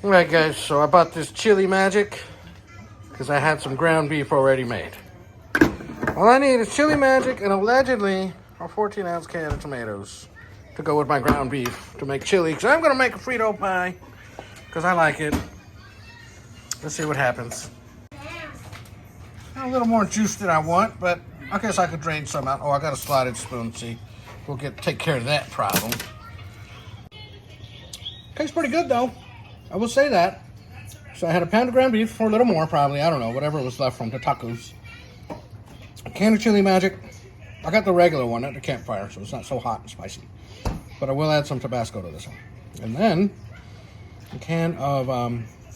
Alright guys, so I bought this chili magic because I had some ground beef already made. All I need is chili magic and allegedly a 14-ounce can of tomatoes to go with my ground beef to make chili. Because I'm going to make a Frito pie because I like it. Let's see what happens. A little more juice than I want, but I guess I could drain some out. Oh, I got a slotted spoon, see. We'll take care of that problem. Tastes pretty good though. I will say that. So I had a pound of ground beef, for a little more probably, I don't know, whatever was left from the tacos. A can of chili magic. I got the regular one at the campfire, so it's not so hot and spicy. But I will add some Tabasco to this one. And then a can of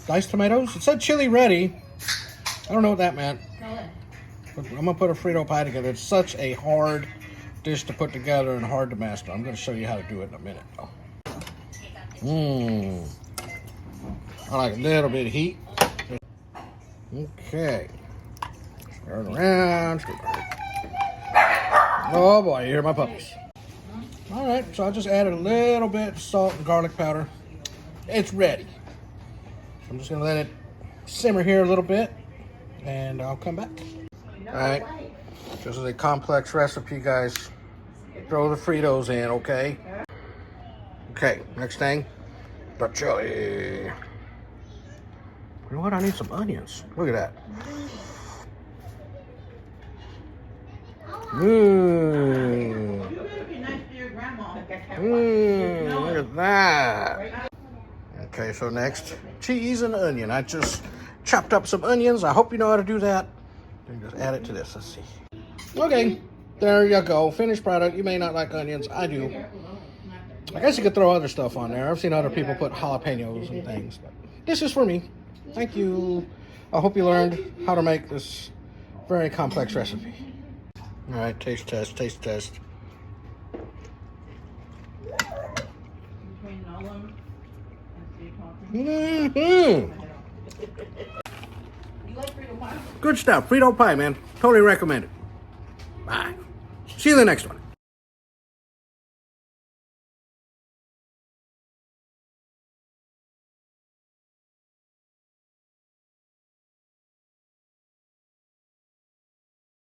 diced tomatoes. It said chili ready. I don't know what that meant. But I'm gonna put a Frito pie together. It's such a hard dish to put together and hard to master. I'm gonna show you how to do it in a minute though. I like a little bit of heat. Okay. Stir it around. Oh boy, you hear my puppies. Alright, so I just added a little bit of salt and garlic powder. It's ready. So I'm just gonna let it simmer here a little bit and I'll come back. Alright. This is a complex recipe, guys. Throw the Fritos in, okay? Okay, next thing, the chili. You know what? I need some onions. Look at that. Look at that. Okay, so next, cheese and onion. I just chopped up some onions. I hope you know how to do that. Then just add it to this. Let's see. Okay, there you go. Finished product. You may not like onions. I do. I guess you could throw other stuff on there. I've seen other people put jalapenos and things, but this is for me. Thank you. I hope you learned how to make this very complex recipe. All right, taste test, taste test. Good stuff. Frito pie, man. Totally recommend it. Bye. See you in the next one.